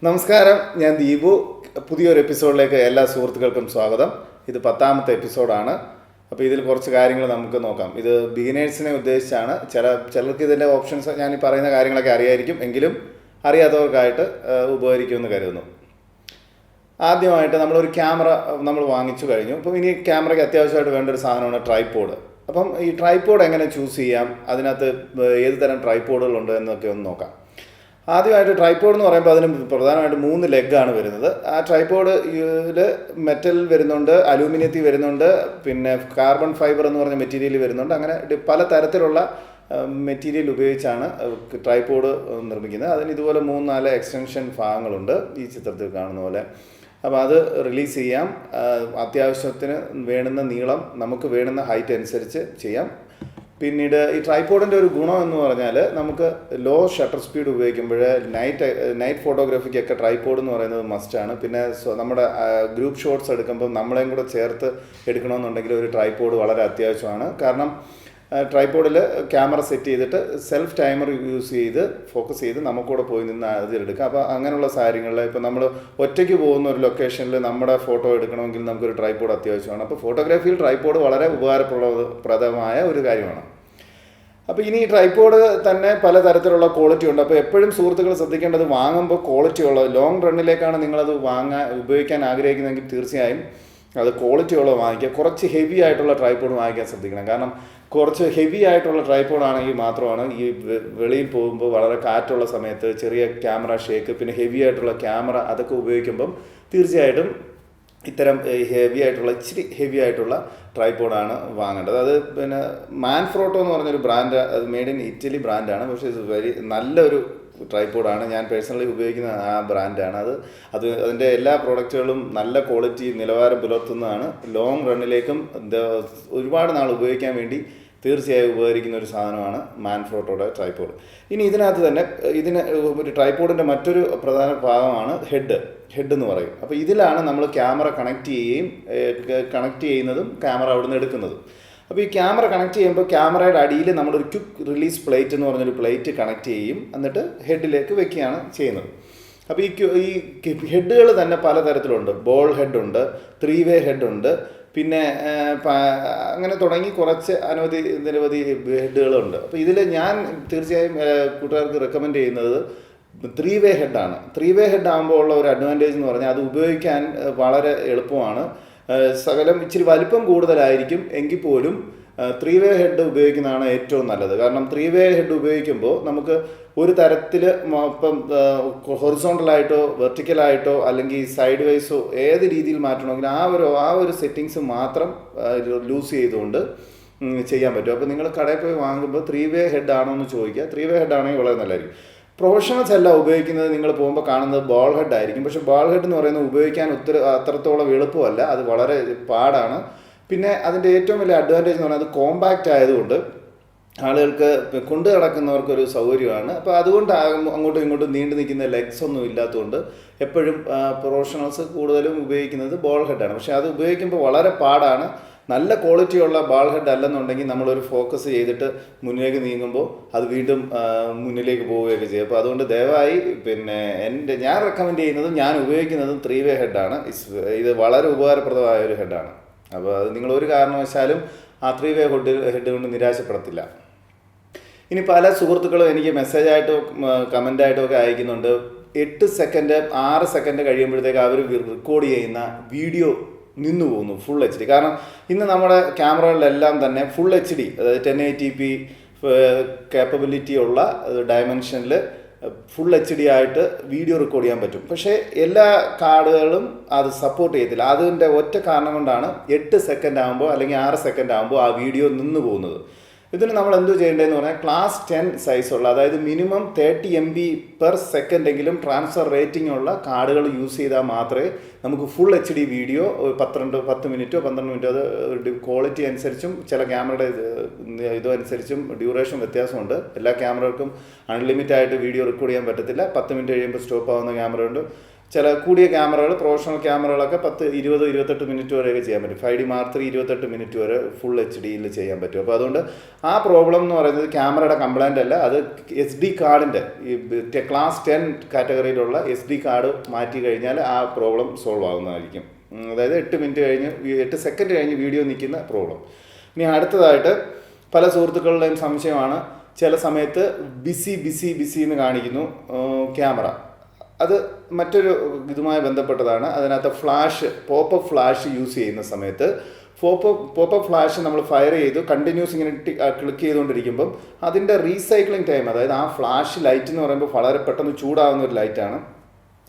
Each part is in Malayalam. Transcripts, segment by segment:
നമസ്കാരം, ഞാൻ ദീപു. പുതിയൊരു എപ്പിസോഡിലേക്ക് എല്ലാ സുഹൃത്തുക്കൾക്കും സ്വാഗതം. ഇത് 10ാമത്തെ എപ്പിസോഡാണ്. അപ്പോൾ ഇതിൽ കുറച്ച് കാര്യങ്ങൾ നമുക്ക് നോക്കാം. ഇത് ബിഗിനേഴ്സിനെ ഉദ്ദേശിച്ചാണ്. ചിലർക്ക് ഇതിൻ്റെ ഓപ്ഷൻസ് ഞാൻ ഈ പറയുന്ന കാര്യങ്ങളൊക്കെ അറിയായിരിക്കും, എങ്കിലും അറിയാത്തവർക്കായിട്ട് ഉപകരിക്കുമെന്ന് കരുതുന്നു. ആദ്യമായിട്ട് നമ്മളൊരു ക്യാമറ നമ്മൾ വാങ്ങിച്ചു കഴിഞ്ഞു. അപ്പം ഇനി ക്യാമറയ്ക്ക് അത്യാവശ്യമായിട്ട് വേണ്ട ഒരു സാധനമാണ് ട്രൈപോഡ്. അപ്പം ഈ ട്രൈപോഡ് എങ്ങനെ ചൂസ് ചെയ്യാം, അതിനകത്ത് ഏത് തരം ട്രൈപോഡുകളുണ്ട് എന്നൊക്കെ ഒന്ന് നോക്കാം. ആദ്യമായിട്ട് ട്രൈപോഡ് എന്ന് പറയുമ്പോൾ അതിന് പ്രധാനമായിട്ട് 3 ലെഗാണ് വരുന്നത്. ആ ട്രൈപോഡിൽ മെറ്റൽ വരുന്നുണ്ട്, അലൂമിനിയത്തിൽ വരുന്നുണ്ട്, പിന്നെ കാർബൺ ഫൈബർ എന്ന് പറഞ്ഞ മെറ്റീരിയൽ വരുന്നുണ്ട്. അങ്ങനെ പല തരത്തിലുള്ള മെറ്റീരിയൽ ഉപയോഗിച്ചാണ് ട്രൈപോഡ് നിർമ്മിക്കുന്നത്. അതിന് ഇതുപോലെ 3-4 എക്സ്റ്റൻഷൻ ഭാഗങ്ങളുണ്ട്, ഈ ചിത്രത്തിൽ കാണുന്ന പോലെ. അപ്പോൾ അത് റിലീസ് ചെയ്യാം. അത്യാവശ്യത്തിന് വേണ്ടുന്ന നീളം, നമുക്ക് വേണ്ടുന്ന ഹൈറ്റ് അനുസരിച്ച് ചെയ്യാം. പിന്നീട് ഈ ട്രൈപോഡിൻ്റെ ഒരു ഗുണം എന്ന് പറഞ്ഞാൽ, നമുക്ക് ലോ ഷട്ടർ സ്പീഡ് ഉപയോഗിക്കുമ്പോൾ നൈറ്റ് ഫോട്ടോഗ്രാഫിക്കൊക്കെ ട്രൈപോഡ് എന്ന് പറയുന്നത് മസ്റ്റാണ്. പിന്നെ നമ്മുടെ ഗ്രൂപ്പ് ഷോട്ട്സ് എടുക്കുമ്പോൾ നമ്മളെയും കൂടെ ചേർത്ത് എടുക്കണമെന്നുണ്ടെങ്കിൽ ഒരു ട്രൈപോഡ് വളരെ അത്യാവശ്യമാണ്. കാരണം ട്രൈപോഡിൽ ക്യാമറ സെറ്റ് ചെയ്തിട്ട് സെൽഫ് ടൈമർ യൂസ് ചെയ്ത് ഫോക്കസ് ചെയ്ത് നമുക്കൂടെ പോയി നിന്ന് അതിലെടുക്കുക. അപ്പോൾ അങ്ങനെയുള്ള കാര്യങ്ങളിൽ ഇപ്പോൾ നമ്മൾ ഒറ്റയ്ക്ക് പോകുന്ന ഒരു ലൊക്കേഷനിൽ നമ്മുടെ ഫോട്ടോ എടുക്കണമെങ്കിൽ നമുക്കൊരു ട്രൈപോഡ് അത്യാവശ്യമാണ്. അപ്പോൾ ഫോട്ടോഗ്രാഫിയിൽ ട്രൈപോഡ് വളരെ ഉപകാരപ്രദമായ ഒരു കാര്യമാണ്. അപ്പോൾ ഇനി ഈ ട്രൈപോഡ് തന്നെ പലതരത്തിലുള്ള ക്വാളിറ്റി ഉണ്ട്. അപ്പോൾ എപ്പോഴും സുഹൃത്തുക്കൾ ശ്രദ്ധിക്കേണ്ടത്, വാങ്ങുമ്പോൾ ക്വാളിറ്റി ഉള്ളത്, ലോങ് റണ്ണിലേക്കാണ് നിങ്ങളത് ഉപയോഗിക്കാൻ ആഗ്രഹിക്കുന്നതെങ്കിൽ തീർച്ചയായും അത് ക്വാളിറ്റി ഉള്ളത് വാങ്ങിക്കുക. കുറച്ച് ഹെവി ആയിട്ടുള്ള ട്രൈപോഡ് വാങ്ങിക്കാൻ ശ്രദ്ധിക്കണം. കാരണം കുറച്ച് ഹെവി ആയിട്ടുള്ള ട്രൈപോഡ് ആണെങ്കിൽ മാത്രമാണ് ഈ വെളിയിൽ പോകുമ്പോൾ വളരെ കാറ്റുള്ള സമയത്ത് ചെറിയ ക്യാമറ ഷേക്ക്, പിന്നെ ഹെവി ആയിട്ടുള്ള ക്യാമറ അതൊക്കെ ഉപയോഗിക്കുമ്പം തീർച്ചയായിട്ടും ഇത്തരം ഇച്ചിരി ഹെവി ആയിട്ടുള്ള ട്രൈപോഡാണ് വാങ്ങേണ്ടത്. അത് പിന്നെ മാൻഫ്രോട്ടോ എന്ന് പറഞ്ഞൊരു ബ്രാൻഡ്, അത് മെയ്ഡ് ഇൻ ഇറ്റലി ബ്രാൻഡാണ്. പക്ഷേ ഇത് നല്ലൊരു ട്രൈപോഡാണ്. ഞാൻ പേഴ്സണലി ഉപയോഗിക്കുന്ന ആ ബ്രാൻഡാണ്. അതിൻ്റെ എല്ലാ പ്രോഡക്റ്റുകളും നല്ല ക്വാളിറ്റി നിലവാരം പുലർത്തുന്നതാണ്. ലോങ് റണ്ണിലേക്കും ഒരുപാട് നാൾ ഉപയോഗിക്കാൻ വേണ്ടി തീർച്ചയായും ഉപകരിക്കുന്ന ഒരു സാധനമാണ് മാൻഫ്രോട്ടോയുടെ ട്രൈപോഡ്. ഇനി ഇതിനകത്ത് തന്നെ ഒരു ട്രൈപോഡിൻ്റെ മറ്റൊരു പ്രധാന ഭാഗമാണ് ഹെഡ് എന്ന് പറയും. അപ്പോൾ ഇതിലാണ് നമ്മൾ ക്യാമറ കണക്ട് ചെയ്യുന്നതും ക്യാമറ അവിടെ നിന്ന് എടുക്കുന്നതും. അപ്പോൾ ഈ ക്യാമറ കണക്ട് ചെയ്യുമ്പോൾ ക്യാമറയുടെ അടിയിൽ നമ്മളൊരു ക്വിക്ക് റിലീസ് പ്ലേറ്റ് എന്ന് പറഞ്ഞൊരു പ്ലേറ്റ് കണക്ട് ചെയ്യും, എന്നിട്ട് ഹെഡിലേക്ക് വെക്കുകയാണ് ചെയ്യുന്നത്. അപ്പോൾ ഈ ഹെഡുകൾ തന്നെ പലതരത്തിലുണ്ട്. ബോൾ ഹെഡുണ്ട്, 3-വേ ഹെഡുണ്ട്, പിന്നെ അങ്ങനെ തുടങ്ങി കുറച്ച് നിരവധി ഹെഡുകളുണ്ട്. അപ്പോൾ ഇതിൽ ഞാൻ തീർച്ചയായും കൂട്ടുകാർക്ക് റെക്കമെൻഡ് ചെയ്യുന്നത് 3-വേ ഹെഡാണ്. 3-വേ ഹെഡ് ആകുമ്പോൾ ഉള്ള ഒരു അഡ്വാൻറ്റേജ് എന്ന് പറഞ്ഞാൽ അത് ഉപയോഗിക്കാൻ വളരെ എളുപ്പമാണ്. സകലം ഇച്ചിരി വലിപ്പം കൂടുതലായിരിക്കും എങ്കിൽ പോലും 3-വേ ഹെഡ് ഉപയോഗിക്കുന്നതാണ് ഏറ്റവും നല്ലത്. കാരണം 3-വേ ഹെഡ് ഉപയോഗിക്കുമ്പോൾ നമുക്ക് ഒരു തരത്തിൽ ഇപ്പം ഹൊറിസോണ്ടലായിട്ടോ വെർട്ടിക്കലായിട്ടോ അല്ലെങ്കിൽ സൈഡ് വൈസോ ഏത് രീതിയിൽ മാറ്റണമെങ്കിൽ ആ ഒരു സെറ്റിങ്സ് മാത്രം ലൂസ് ചെയ്തുകൊണ്ട് ചെയ്യാൻ പറ്റും. അപ്പോൾ നിങ്ങൾ കടയിൽ പോയി വാങ്ങുമ്പോൾ 3-വേ ഹെഡ് ആണോ എന്ന് ചോദിക്കുക. 3-വേ ഹെഡ് ആണെങ്കിൽ വളരെ നല്ലതായിരിക്കും. പ്രൊഫഷണൽസ് എല്ലാം ഉപയോഗിക്കുന്നത് നിങ്ങൾ പോകുമ്പോൾ കാണുന്നത് ബോൾ ഹെഡ് ആയിരിക്കും. പക്ഷേ ബോൾ ഹെഡ് എന്ന് പറയുന്നത് ഉപയോഗിക്കാൻ അത്രത്തോളം എളുപ്പമല്ല, അത് വളരെ പാടാണ്. പിന്നെ അതിൻ്റെ ഏറ്റവും വലിയ അഡ്വാൻറ്റേജ് എന്ന് പറഞ്ഞാൽ അത് കോമ്പാക്റ്റ് ആയതുകൊണ്ട് ആളുകൾക്ക് കൊണ്ടു നടക്കുന്നവർക്കൊരു സൗകര്യമാണ്. അപ്പോൾ അതുകൊണ്ട് അങ്ങോട്ടും ഇങ്ങോട്ടും നീണ്ടു നിൽക്കുന്ന ലെഗ്സ് ഒന്നും ഇല്ലാത്തതുകൊണ്ട് എപ്പോഴും പ്രൊഫഷണൽസ് കൂടുതലും ഉപയോഗിക്കുന്നത് ബോൾ ഹെഡാണ്. പക്ഷേ അത് ഉപയോഗിക്കുമ്പോൾ വളരെ പാടാണ്. നല്ല ക്വാളിറ്റിയുള്ള ബാൾ ഹെഡ് അല്ലെന്നുണ്ടെങ്കിൽ നമ്മളൊരു ഫോക്കസ് ചെയ്തിട്ട് മുന്നിലേക്ക് നീങ്ങുമ്പോൾ അത് വീണ്ടും മുന്നിലേക്ക് പോവുകയൊക്കെ ചെയ്യും. അപ്പോൾ അതുകൊണ്ട് ദയവായി ഞാൻ റെക്കമെൻഡ് ചെയ്യുന്നതും ഞാൻ ഉപയോഗിക്കുന്നതും 3-വേ ഹെഡാണ്. ഇത് വളരെ ഉപകാരപ്രദമായ ഒരു ഹെഡാണ്. അപ്പോൾ അത് നിങ്ങളൊരു കാരണവശാലും ആ 3-വേ ഹെഡ് കൊണ്ട് നിരാശപ്പെടത്തില്ല. ഇനി പല സുഹൃത്തുക്കളും എനിക്ക് മെസ്സേജായിട്ടോ കമൻ്റായിട്ടോ ഒക്കെ അയക്കുന്നുണ്ട്. 8 സെക്കൻഡ് 6 സെക്കൻഡ് കഴിയുമ്പോഴത്തേക്ക് അവർ റെക്കോർഡ് ചെയ്യുന്ന വീഡിയോ നിന്നു പോകുന്നു ഫുൾ HD. കാരണം ഇന്ന് നമ്മുടെ ക്യാമറകളിലെല്ലാം തന്നെ ഫുൾ HD, അതായത് 1080p കേപ്പബിലിറ്റി ഉള്ള ഡയമെൻഷനിൽ ഫുൾ HD ആയിട്ട് വീഡിയോ റെക്കോർഡ് ചെയ്യാൻ പറ്റും. പക്ഷേ എല്ലാ കാർഡുകളും അത് സപ്പോർട്ട് ചെയ്യത്തില്ല. അതിൻ്റെ ഒറ്റ കാരണം കൊണ്ടാണ് 8 സെക്കൻഡ് ആകുമ്പോൾ അല്ലെങ്കിൽ 6 സെക്കൻഡ് ആകുമ്പോൾ ആ വീഡിയോ നിന്ന് പോകുന്നത്. ഇതിന് നമ്മൾ എന്തു ചെയ്യേണ്ടതെന്ന് പറഞ്ഞാൽ ക്ലാസ് 10 സൈസുള്ള, അതായത് മിനിമം 30 MB പെർ സെക്കൻഡെങ്കിലും ട്രാൻസ്ഫർ റേറ്റിംഗ് ഉള്ള കാർഡുകൾ യൂസ് ചെയ്താൽ മാത്രമേ നമുക്ക് ഫുൾ HD വീഡിയോ 10 മിനിറ്റോ 12 മിനിറ്റോ, അത് ക്വാളിറ്റി അനുസരിച്ചും ചില ക്യാമറയുടെ ഇതനുസരിച്ചും ഡ്യൂറേഷൻ വ്യത്യാസമുണ്ട്. എല്ലാ ക്യാമറകൾക്കും അൺലിമിറ്റഡ് ആയിട്ട് വീഡിയോ റെക്കോർഡ് ചെയ്യാൻ പറ്റത്തില്ല. 10 മിനിറ്റ് കഴിയുമ്പോൾ സ്റ്റോപ്പ് ആവുന്ന ക്യാമറ ഉണ്ട്. ചില കൂടിയ ക്യാമറകൾ, പ്രൊഫഷണൽ ക്യാമറകളൊക്കെ 10-20-28 മിനിറ്റ് വരെയൊക്കെ ചെയ്യാൻ പറ്റും. 5D Mark III 28 മിനിറ്റ് വരെ ഫുൾ HD ചെയ്യാൻ പറ്റും. അപ്പോൾ അതുകൊണ്ട് ആ പ്രോബ്ലം എന്ന് പറയുന്നത് ക്യാമറയുടെ കംപ്ലൈൻ്റ് അല്ല, അത് SD കാർഡിൻ്റെ ഈ ക്ലാസ് 10 കാറ്റഗറിയിലുള്ള SD കാർഡ് മാറ്റി കഴിഞ്ഞാൽ ആ പ്രോബ്ലം സോൾവ് ആകുന്നതായിരിക്കും. അതായത് 8 സെക്കൻഡ് കഴിഞ്ഞ് വീഡിയോ നിൽക്കുന്ന പ്രോബ്ലം. ഇനി അടുത്തതായിട്ട് പല സുഹൃത്തുക്കളുടെയും സംശയമാണ്, ചില സമയത്ത് ബിസി എന്ന് കാണിക്കുന്നു ക്യാമറ. അത് മറ്റൊരു ഇതുമായി ബന്ധപ്പെട്ടതാണ്. അതിനകത്ത് പോപ്പപ്പ് ഫ്ലാഷ് യൂസ് ചെയ്യുന്ന സമയത്ത് പോപ്പപ്പ് ഫ്ലാഷ് നമ്മൾ ഫയർ ചെയ്തു കണ്ടിന്യൂസ് ഇങ്ങനെ ക്ലിക്ക് ചെയ്തുകൊണ്ടിരിക്കുമ്പം അതിൻ്റെ റീസൈക്ലിംഗ് ടൈം, അതായത് ആ ഫ്ലാഷ് ലൈറ്റ് എന്ന് പറയുമ്പോൾ വളരെ പെട്ടെന്ന് ചൂടാകുന്ന ഒരു ലൈറ്റാണ്.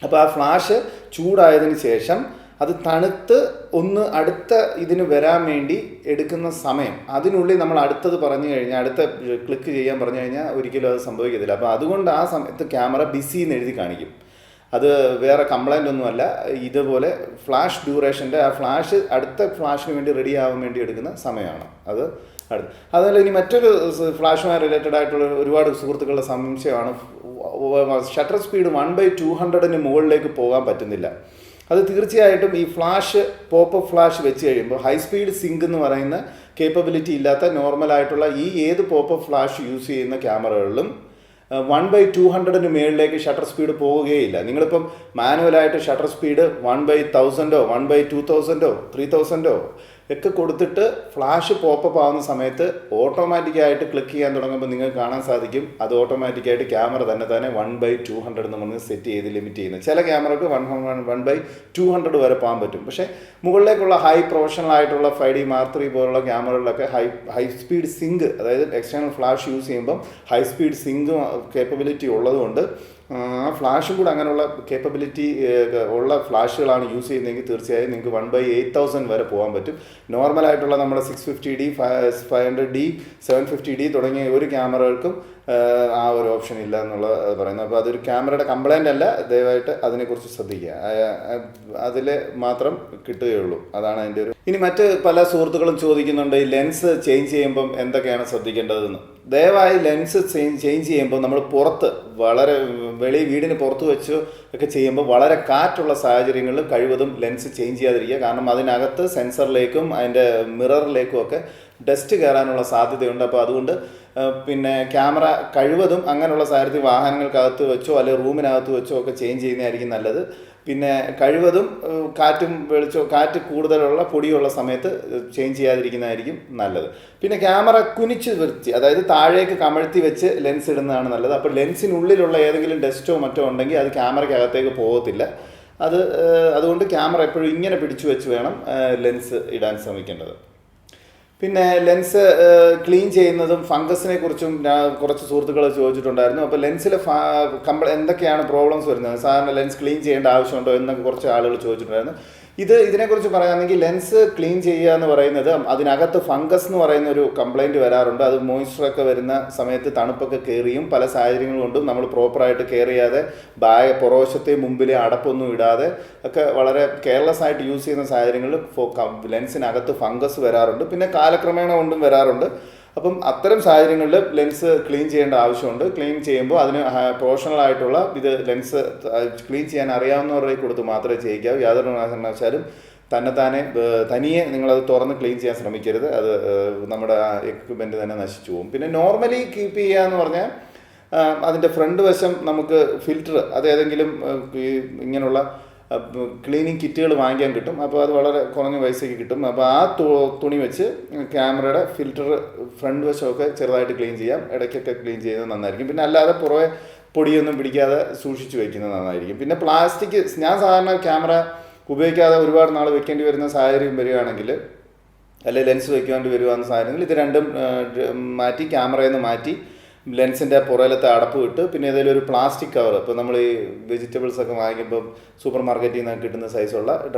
അപ്പോൾ ആ ഫ്ലാഷ് ചൂടായതിന് ശേഷം അത് തണുത്ത് ഒന്ന് അടുത്ത ഇതിന് വരാൻ വേണ്ടി എടുക്കുന്ന സമയം, അതിനുള്ളിൽ നമ്മൾ അടുത്തത് പറഞ്ഞു കഴിഞ്ഞാൽ, അടുത്ത ക്ലിക്ക് ചെയ്യാൻ പറഞ്ഞു കഴിഞ്ഞാൽ ഒരിക്കലും അത് സംഭവിക്കത്തില്ല. അപ്പോൾ അതുകൊണ്ട് ആ സമയത്ത് ക്യാമറ ബിസി എന്ന് എഴുതി കാണിക്കും. അത് വേറെ കംപ്ലൈൻ്റ് ഒന്നുമല്ല, ഇതുപോലെ ഫ്ലാഷ് ഡ്യൂറേഷൻ്റെ ആ ഫ്ലാഷ് അടുത്ത ഫ്ലാഷിന് വേണ്ടി റെഡി ആവാൻ വേണ്ടി എടുക്കുന്ന സമയമാണ് അത്. അതുപോലെ ഇനി മറ്റൊരു ഫ്ലാഷുമായി റിലേറ്റഡ് ആയിട്ടുള്ള ഒരുപാട് സുഹൃത്തുക്കളുടെ സംശയമാണ്, ഷട്ടർ സ്പീഡ് 1/200 മുകളിലേക്ക് പോകാൻ പറ്റുന്നില്ല. അത് തീർച്ചയായിട്ടും ഈ പോപ്പപ്പ് ഫ്ലാഷ് വെച്ച് കഴിയുമ്പോൾ ഹൈ സ്പീഡ് സിങ്ക് എന്ന് പറയുന്ന കേപ്പബിലിറ്റി ഇല്ലാത്ത നോർമലായിട്ടുള്ള ഏത് പോപ്പപ്പ് ഫ്ലാഷ് യൂസ് ചെയ്യുന്ന ക്യാമറകളിലും 1/200 മേളിലേക്ക് ഷട്ടർ സ്പീഡ് പോവുകയില്ല. നിങ്ങളിപ്പം മാനുവലായിട്ട് ഷട്ടർ സ്പീഡ് 1/1000 1/2000 3000 ഒക്കെ കൊടുത്തിട്ട് ഫ്ലാഷ് പോപ്പപ്പ് ആവുന്ന സമയത്ത് ഓട്ടോമാറ്റിക്കായിട്ട് ക്ലിക്ക് ചെയ്യാൻ തുടങ്ങുമ്പോൾ നിങ്ങൾക്ക് കാണാൻ സാധിക്കും അത് ഓട്ടോമാറ്റിക്കായിട്ട് ക്യാമറ തന്നെ 1/200 എന്ന് പറഞ്ഞ് സെറ്റ് ചെയ്ത് ലിമിറ്റ് ചെയ്യുന്നത്. ചില ക്യാമറക്ക് 1/200 വരെ പോകാൻ പറ്റും. പക്ഷേ മുകളിലേക്കുള്ള ഹൈ പ്രൊഫഷണൽ ആയിട്ടുള്ള 5D Mark III പോലുള്ള ക്യാമറകളിലൊക്കെ ഹൈ സ്പീഡ് സിങ്ക്, അതായത് എക്സ്റ്റേണൽ ഫ്ലാഷ് യൂസ് ചെയ്യുമ്പം ഹൈ സ്പീഡ് സിങ്ക് കേപ്പബിലിറ്റി ഉള്ളതുകൊണ്ട് ആ ഫ്ലാഷും കൂടെ അങ്ങനെയുള്ള കേപ്പബിലിറ്റി ഉള്ള ഫ്ലാഷുകളാണ് യൂസ് ചെയ്യുന്നതെങ്കിൽ തീർച്ചയായും നിങ്ങൾക്ക് 1/8000 വരെ പോകാൻ പറ്റും. നോർമലായിട്ടുള്ള നമ്മുടെ 650D 500D 750D തുടങ്ങിയ ഒരു ക്യാമറകൾക്കും ആ ഒരു ഓപ്ഷൻ ഇല്ല എന്നുള്ളത് പറയുന്നത്. അപ്പോൾ അതൊരു ക്യാമറയുടെ കംപ്ലൈൻ്റ് അല്ല, ദയവായിട്ട് അതിനെക്കുറിച്ച് ശ്രദ്ധിക്കുക, അതിൽ മാത്രം കിട്ടുകയുള്ളൂ. അതാണ് അതിൻ്റെ ഒരു. ഇനി മറ്റ് പല സുഹൃത്തുക്കളും ചോദിക്കുന്നുണ്ട്, ഈ ലെൻസ് ചേഞ്ച് ചെയ്യുമ്പം എന്തൊക്കെയാണ് ശ്രദ്ധിക്കേണ്ടതെന്ന്. ദയവായി ലെൻസ് ചേഞ്ച് ചെയ്യുമ്പോൾ നമ്മൾ പുറത്ത് വീടിന് പുറത്ത് വെച്ച് ഒക്കെ ചെയ്യുമ്പോൾ വളരെ കാറ്റുള്ള സാഹചര്യങ്ങളിൽ കഴിവതും ലെൻസ് ചേഞ്ച് ചെയ്യാതിരിക്കുക. കാരണം അതിനകത്ത് സെൻസറിലേക്കും അതിൻ്റെ മിററിലേക്കും ഒക്കെ ഡസ്റ്റ് കയറാനുള്ള സാധ്യതയുണ്ട്. അപ്പോൾ അതുകൊണ്ട് പിന്നെ ക്യാമറ കഴിവതും അങ്ങനെയുള്ള സാഹചര്യത്തിൽ വാഹനങ്ങൾക്കകത്ത് വെച്ചോ അല്ലെങ്കിൽ റൂമിനകത്ത് വെച്ചോ ഒക്കെ ചേഞ്ച് ചെയ്യുന്നതായിരിക്കും നല്ലത്. പിന്നെ കഴിവതും കാറ്റ് കൂടുതലുള്ള പൊടിയുള്ള സമയത്ത് ചേഞ്ച് ചെയ്യാതിരിക്കുന്നതായിരിക്കും നല്ലത്. പിന്നെ ക്യാമറ കുനിച്ച് അതായത് താഴേക്ക് കമഴ്ത്തി വെച്ച് ലെൻസ് ഇടുന്നതാണ് നല്ലത്. അപ്പോൾ ലെൻസിനുള്ളിലുള്ള ഏതെങ്കിലും ഡസ്റ്റോ മറ്റോ ഉണ്ടെങ്കിൽ അത് ക്യാമറയ്ക്കകത്തേക്ക് പോകത്തില്ല. അതുകൊണ്ട് ക്യാമറ എപ്പോഴും ഇങ്ങനെ പിടിച്ചു വെച്ച് വേണം ലെൻസ് ഇടാൻ ശ്രമിക്കേണ്ടത്. പിന്നെ ലെൻസ് ക്ലീൻ ചെയ്യുന്നതും ഫംഗസിനെ കുറിച്ചും കുറച്ച് സുഹൃത്തുക്കൾ ചോദിച്ചിട്ടുണ്ടായിരുന്നു. അപ്പോൾ ലെൻസിൽ എന്തൊക്കെയാണ് പ്രോബ്ലംസ് വരുന്നത്, സാധാരണ ലെൻസ് ക്ലീൻ ചെയ്യേണ്ട ആവശ്യമുണ്ടോ എന്നൊക്കെ കുറച്ച് ആളുകൾ ചോദിച്ചിട്ടുണ്ടായിരുന്നു. ഇതിനെക്കുറിച്ച് പറയുകയാണെങ്കിൽ ലെൻസ് ക്ലീൻ ചെയ്യുക എന്ന് പറയുന്നത് അതിനകത്ത് ഫംഗസ് എന്ന് പറയുന്ന ഒരു കംപ്ലൈൻറ്റ് വരാറുണ്ട്. അത് മോയ്സ്ചറൊക്കെ വരുന്ന സമയത്ത് തണുപ്പൊക്കെ കയറിയും പല സാഹചര്യങ്ങൾ കൊണ്ടും നമ്മൾ പ്രോപ്പറായിട്ട് കെയർ ചെയ്യാതെ പുറവശത്തെ മുമ്പിൽ അടപ്പൊന്നും ഇടാതെ ഒക്കെ വളരെ കെയർലെസ് ആയിട്ട് യൂസ് ചെയ്യുന്ന സാഹചര്യങ്ങളിൽ ലെൻസിനകത്ത് ഫംഗസ് വരാറുണ്ട്. പിന്നെ കാലക്രമേണ കൊണ്ടും വരാറുണ്ട്. അപ്പം അത്തരം സാഹചര്യങ്ങളിൽ ലെൻസ് ക്ലീൻ ചെയ്യേണ്ട ആവശ്യമുണ്ട്. ക്ലീൻ ചെയ്യുമ്പോൾ അതിന് പ്രൊഫഷണലായിട്ടുള്ള ലെൻസ് ക്ലീൻ ചെയ്യാൻ അറിയാവുന്നവരുടെ കൊടുത്ത് മാത്രമേ ചെയ്യിക്കാവൂ. യാതൊരു കാരണവശാലും തനിയെ നിങ്ങളത് തുറന്ന് ക്ലീൻ ചെയ്യാൻ ശ്രമിക്കരുത്. അത് നമ്മുടെ എക്യുപ്മെൻറ്റ് തന്നെ നശിച്ചു പോകും. പിന്നെ നോർമലി കീപ്പ് ചെയ്യുക എന്ന് പറഞ്ഞാൽ അതിൻ്റെ ഫ്രണ്ട് വശം നമുക്ക് ഫിൽറ്റർ അത് ഏതെങ്കിലും ഇങ്ങനെയുള്ള ക്ലീനിങ് കിറ്റുകൾ വാങ്ങിക്കാൻ കിട്ടും. അപ്പോൾ അത് വളരെ കുറഞ്ഞ പൈസയ്ക്ക് കിട്ടും. അപ്പോൾ ആ തുണി വെച്ച് ക്യാമറയുടെ ഫിൽറ്റർ ഫ്രണ്ട് വശമൊക്കെ ചെറുതായിട്ട് ക്ലീൻ ചെയ്യാം. ഇടയ്ക്കൊക്കെ ക്ലീൻ ചെയ്യുന്നത് നന്നായിരിക്കും. പിന്നെ അല്ലാതെ പുറമെ പൊടിയൊന്നും പിടിക്കാതെ സൂക്ഷിച്ച് വയ്ക്കുന്നത് നന്നായിരിക്കും. പിന്നെ പ്ലാസ്റ്റിക് ഞാൻ സാധാരണ ക്യാമറ ഉപയോഗിക്കാതെ ഒരുപാട് നാൾ വെക്കേണ്ടി വരുന്ന സാഹചര്യം വരികയാണെങ്കിൽ, അല്ലെങ്കിൽ ലെൻസ് വയ്ക്കേണ്ടി വരുവാന്ന സാഹചര്യങ്ങളിൽ ഇത് രണ്ടും മാറ്റി ക്യാമറയിൽ നിന്ന് മാറ്റി ലെൻസിൻ്റെ പുറയിലത്തെ അടപ്പ് ഇട്ട് പിന്നെ ഏതെങ്കിലും ഒരു പ്ലാസ്റ്റിക് കവർ, ഇപ്പോൾ നമ്മൾ ഈ വെജിറ്റബിൾസൊക്കെ വാങ്ങിക്കുമ്പം സൂപ്പർ മാർക്കറ്റിൽ നിന്ന് കിട്ടുന്ന സൈസുള്ള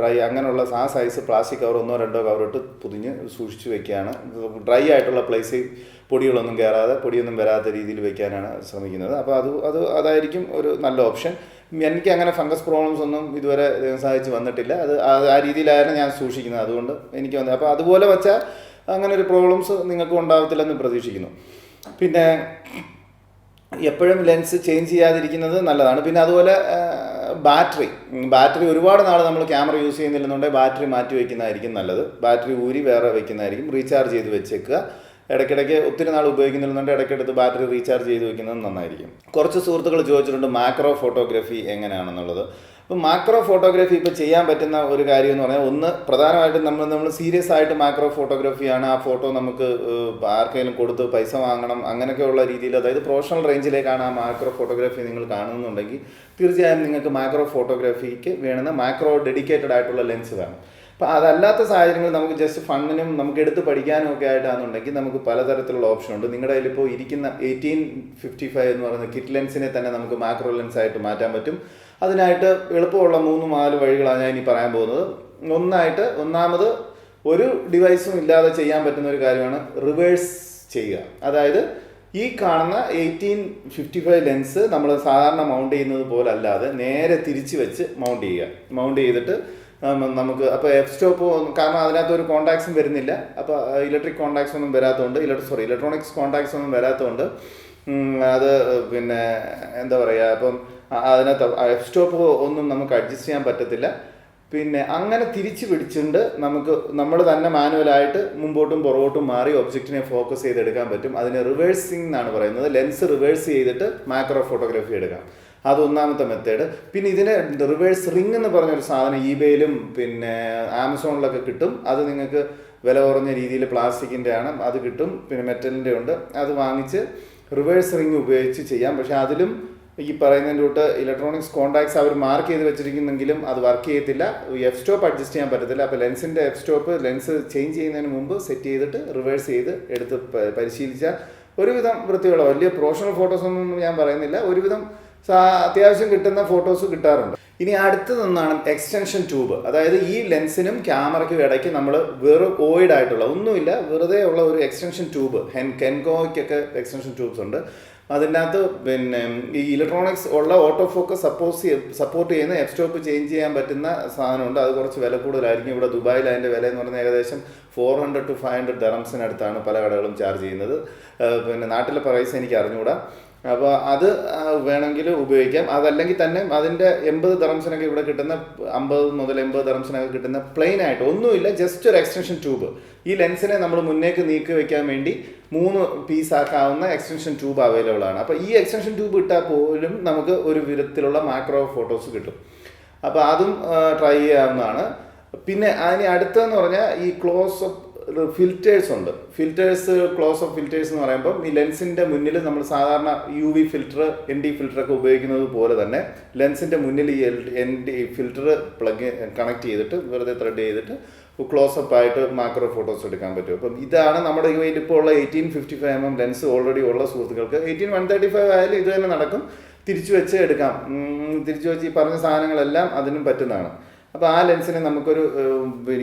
അങ്ങനെയുള്ള ആ സൈസ് പ്ലാസ്റ്റിക് കവർ 1-2 കവർ ഇട്ട് പൊതിഞ്ഞ് സൂക്ഷിച്ച് വെക്കുകയാണ്. ഡ്രൈ ആയിട്ടുള്ള പ്ലേസിൽ പൊടികളൊന്നും കയറാതെ പൊടിയൊന്നും വരാത്ത രീതിയിൽ വെക്കാനാണ് ശ്രമിക്കുന്നത്. അപ്പോൾ അതായിരിക്കും ഒരു നല്ല ഓപ്ഷൻ. എനിക്ക് അങ്ങനെ ഫംഗസ് പ്രോബ്ലംസ് ഒന്നും ഇതുവരെ സാധിച്ച് വന്നിട്ടില്ല. ആ രീതിയിലായിരുന്നു ഞാൻ സൂക്ഷിക്കുന്നത്. അതുകൊണ്ട് എനിക്ക് വന്നത്. അപ്പോൾ അതുപോലെ വെച്ചാൽ അങ്ങനെ ഒരു പ്രോബ്ലംസ് നിങ്ങൾക്ക് ഉണ്ടാകത്തില്ലെന്ന് പ്രതീക്ഷിക്കുന്നു. പിന്നെ എപ്പോഴും ലെൻസ് ചേഞ്ച് ചെയ്യാതിരിക്കുന്നത് നല്ലതാണ്. പിന്നെ അതുപോലെ ബാറ്ററി ഒരുപാട് നാൾ നമ്മൾ ക്യാമറ യൂസ് ചെയ്യുന്നില്ലെന്നുണ്ടെങ്കിൽ ബാറ്ററി മാറ്റി വയ്ക്കുന്നതായിരിക്കും നല്ലത്. ബാറ്ററി ഊരി വേറെ വയ്ക്കുന്നതായിരിക്കും. റീചാർജ് ചെയ്ത് വെച്ചേക്കുക. ഇടയ്ക്കിടയ്ക്ക് ഒത്തിരി നാൾ ഉപയോഗിക്കുന്നില്ലെന്നുണ്ടെങ്കിൽ ഇടയ്ക്കെടുത്ത് ബാറ്ററി റീചാർജ് ചെയ്ത് വയ്ക്കുന്നത് നന്നായിരിക്കും. കുറച്ച് സുഹൃത്തുക്കൾ ചോദിച്ചിട്ടുണ്ട് മാക്രോ ഫോട്ടോഗ്രാഫി എങ്ങനെയാണെന്നുള്ളത്. അപ്പോൾ മാക്രോ ഫോട്ടോഗ്രാഫി ഇപ്പോൾ ചെയ്യാൻ പറ്റുന്ന ഒരു കാര്യം എന്ന് പറഞ്ഞാൽ, ഒന്ന് പ്രധാനമായിട്ടും നമ്മൾ സീരിയസ് ആയിട്ട് മാക്രോ ഫോട്ടോഗ്രാഫിയാണ്. ആ ഫോട്ടോ നമുക്ക് ആർക്കെങ്കിലും കൊടുത്ത് പൈസ വാങ്ങണം അങ്ങനെയൊക്കെയുള്ള രീതിയിൽ, അതായത് പ്രൊഫഷണൽ റേഞ്ചിലേക്കാണ് ആ മാക്രോ ഫോട്ടോഗ്രാഫി നിങ്ങൾ കാണുന്നുണ്ടെങ്കിൽ തീർച്ചയായും നിങ്ങൾക്ക് മാക്രോ ഫോട്ടോഗ്രാഫിക്ക് വേണ്ടുന്ന മാക്രോ ഡെഡിക്കേറ്റഡ് ആയിട്ടുള്ള ലെൻസ് വേണം. അപ്പോൾ അതല്ലാത്ത സാഹചര്യങ്ങളിൽ നമുക്ക് ജസ്റ്റ് ഫണ്ടിനും നമുക്ക് എടുത്ത് പഠിക്കാനും ഒക്കെ ആയിട്ടാണെന്നുണ്ടെങ്കിൽ നമുക്ക് പലതരത്തിലുള്ള ഓപ്ഷൻ ഉണ്ട്. നിങ്ങളുടെ കയ്യിൽ ഇപ്പോൾ ഇരിക്കുന്ന 1855 എന്ന് പറയുന്ന കിറ്റ് ലെൻസിനെ തന്നെ നമുക്ക് മാക്രോ ലെൻസ് ആയിട്ട് മാറ്റാൻ പറ്റും. അതിനായിട്ട് എളുപ്പമുള്ള 3-4 വഴികളാണ് ഞാൻ ഇനി പറയാൻ പോകുന്നത്. ഒന്നാമത് ഒരു ഡിവൈസും ഇല്ലാതെ ചെയ്യാൻ പറ്റുന്ന ഒരു കാര്യമാണ് റിവേഴ്സ് ചെയ്യുക. അതായത് ഈ കാണുന്ന 1855 ലെൻസ് നമ്മൾ സാധാരണ മൗണ്ട് ചെയ്യുന്നത് പോലെ അല്ലാതെ നേരെ തിരിച്ച് വെച്ച് മൗണ്ട് ചെയ്തിട്ട് നമുക്ക് അപ്പോൾ എഫ് സ്റ്റോപ്പ്, കാരണം അതിനകത്ത് ഒരു കോണ്ടാക്ട്സും വരുന്നില്ല. അപ്പോൾ ഇലക്ട്രിക് കോണ്ടാക്ട്സ് ഒന്നും വരാത്തതുകൊണ്ട് ഇലക്ട്രോണിക്സ് കോണ്ടാക്ട്സ് ഒന്നും വരാത്തതുകൊണ്ട് അത് പിന്നെ എന്താ പറയുക, അപ്പം അതിനകത്ത് എഫ് സ്റ്റോപ്പ് ഒന്നും നമുക്ക് അഡ്ജസ്റ്റ് ചെയ്യാൻ പറ്റത്തില്ല. പിന്നെ അങ്ങനെ തിരിച്ച് പിടിച്ചുകൊണ്ട് നമ്മൾ തന്നെ മാനുവലായിട്ട് മുമ്പോട്ടും പുറകോട്ടും മാറി ഒബ്ജക്റ്റിനെ ഫോക്കസ് ചെയ്തെടുക്കാൻ പറ്റും. അതിന് റിവേഴ്സിംഗ് എന്നാണ് പറയുന്നത്. ലെൻസ് റിവേഴ്സ് ചെയ്തിട്ട് മാക്രോ ഫോട്ടോഗ്രാഫി എടുക്കാം. അത് ഒന്നാമത്തെ മെത്തേഡ്. പിന്നെ ഇതിന് റിവേഴ്സ് റിംഗ് എന്ന് പറഞ്ഞൊരു സാധനം ഈബേയിലും പിന്നെ ആമസോണിലൊക്കെ കിട്ടും. അത് നിങ്ങൾക്ക് വില കുറഞ്ഞ രീതിയിൽ പ്ലാസ്റ്റിക്കിൻ്റെ ആണ്, അത് കിട്ടും. പിന്നെ മെറ്റലിൻ്റെ ഉണ്ട്. അത് വാങ്ങിച്ച് റിവേഴ്സ് റിംഗ് ഉപയോഗിച്ച് ചെയ്യാം. പക്ഷേ അതിലും ഈ പറയുന്നതിൻ്റെ തൊട്ട് ഇലക്ട്രോണിക്സ് കോണ്ടാക്ട്സ് അവർ മാർക്ക് ചെയ്ത് വെച്ചിരിക്കുന്നെങ്കിലും അത് വർക്ക് ചെയ്യത്തില്ല. എഫ് സ്റ്റോപ്പ് അഡ്ജസ്റ്റ് ചെയ്യാൻ പറ്റത്തില്ല. അപ്പോൾ ലെൻസിൻ്റെ എഫ് സ്റ്റോപ്പ് ലെൻസ് ചേഞ്ച് ചെയ്യുന്നതിന് മുമ്പ് സെറ്റ് ചെയ്തിട്ട് റിവേഴ്സ് ചെയ്ത് എടുത്ത് പരിശീലിച്ചാൽ ഒരുവിധം വൃത്തിയുള്ള വലിയ പ്രൊഫഷണൽ ഫോട്ടോസൊന്നും ഞാൻ പറയുന്നില്ല, ഒരുവിധം അത്യാവശ്യം കിട്ടുന്ന ഫോട്ടോസ് കിട്ടാറുണ്ട്. ഇനി അടുത്തതൊന്നാണ് എക്സ്റ്റൻഷൻ ട്യൂബ്. അതായത് ഈ ലെൻസിനും ക്യാമറയ്ക്കും ഇടയ്ക്ക് നമ്മൾ വെറും ഓയിഡ് ആയിട്ടുള്ള ഒന്നുമില്ല, വെറുതെ ഉള്ള ഒരു എക്സ്റ്റൻഷൻ ട്യൂബ്. കെൻകോയ്ക്കൊക്കെ എക്സ്റ്റൻഷൻ ട്യൂബ്സ് ഉണ്ട്. അതിൻ്റെ അകത്ത് പിന്നെ ഈ ഇലക്ട്രോണിക്സ് ഉള്ള ഓട്ടോ ഫോക്കസ് സപ്പോർട്ട് ചെയ്യുന്ന എഫ് സ്റ്റോപ്പ് ചേഞ്ച് ചെയ്യാൻ പറ്റുന്ന സാധനമുണ്ട്. അത് കുറച്ച് വില കൂടുതലായിരിക്കും. ഇവിടെ ദുബായിൽ അതിൻ്റെ വില എന്ന് പറഞ്ഞാൽ ഏകദേശം 400 to 500 ദിറംസിനടുത്താണ് പല കടകളും ചാർജ് ചെയ്യുന്നത്. പിന്നെ നാട്ടിലെ പ്രൈസ് എനിക്ക് അറിഞ്ഞുകൂടാ. അപ്പോൾ അത് വേണമെങ്കിൽ ഉപയോഗിക്കാം. അതല്ലെങ്കിൽ തന്നെ അതിൻ്റെ 80 ദിറംസിനൊക്കെ ഇവിടെ കിട്ടുന്ന 50 മുതൽ 80 ദിറംസിനൊക്കെ കിട്ടുന്ന പ്ലെയിൻ ആയിട്ട് ഒന്നുമില്ല, ജസ്റ്റ് ഒരു എക്സ്റ്റൻഷൻ ട്യൂബ്. ഈ ലെൻസിനെ നമ്മൾ മുന്നേക്ക് നീക്കി വയ്ക്കാൻ വേണ്ടി 3 പീസ് ആക്കാവുന്ന എക്സ്റ്റൻഷൻ ട്യൂബ് അവൈലബിൾ ആണ്. അപ്പോൾ ഈ എക്സ്റ്റൻഷൻ ട്യൂബ് ഇട്ടാൽ പോലും നമുക്ക് ഒരു വിധത്തിലുള്ള മാക്രോ ഫോട്ടോസ് കിട്ടും. അപ്പോൾ അതും ട്രൈ ചെയ്യാവുന്നതാണ്. പിന്നെ അതിന് അടുത്തതെന്ന് പറഞ്ഞാൽ ഈ ക്ലോസപ്പ് ഫിൽറ്റേഴ്സ് ഉണ്ട്. ക്ലോസ് അപ്പ് ഫിൽറ്റേഴ്സ് എന്ന് പറയുമ്പോൾ ഈ ലെൻസിൻ്റെ മുന്നിൽ നമ്മൾ സാധാരണ UV ഫിൽറ്റർ, ND ഫിൽറ്ററൊക്കെ ഉപയോഗിക്കുന്നത് പോലെ തന്നെ ലെൻസിൻ്റെ മുന്നിൽ ഈ ND ഫിൽറ്റർ കണക്ട് ചെയ്തിട്ട് വെറുതെ ത്രെഡ് ചെയ്തിട്ട് ക്ലോസപ്പ് ആയിട്ട് മാക്രോ ഫോട്ടോസ് എടുക്കാൻ പറ്റും. അപ്പം ഇതാണ് നമ്മുടെ കയ്യിൽ ഇപ്പോൾ ഉള്ള 1855mm ലെൻസ് ഓൾറെഡി ഉള്ള സുഹൃത്തുക്കൾക്ക്. 18135 ആയാലും ഇത് തന്നെ നടക്കും. തിരിച്ചു വെച്ച് എടുക്കാം. തിരിച്ചു വെച്ച് ഈ പറഞ്ഞ സാധനങ്ങളെല്ലാം അതിനും പറ്റുന്നതാണ്. അപ്പോൾ ആ ലെൻസിന് നമുക്കൊരു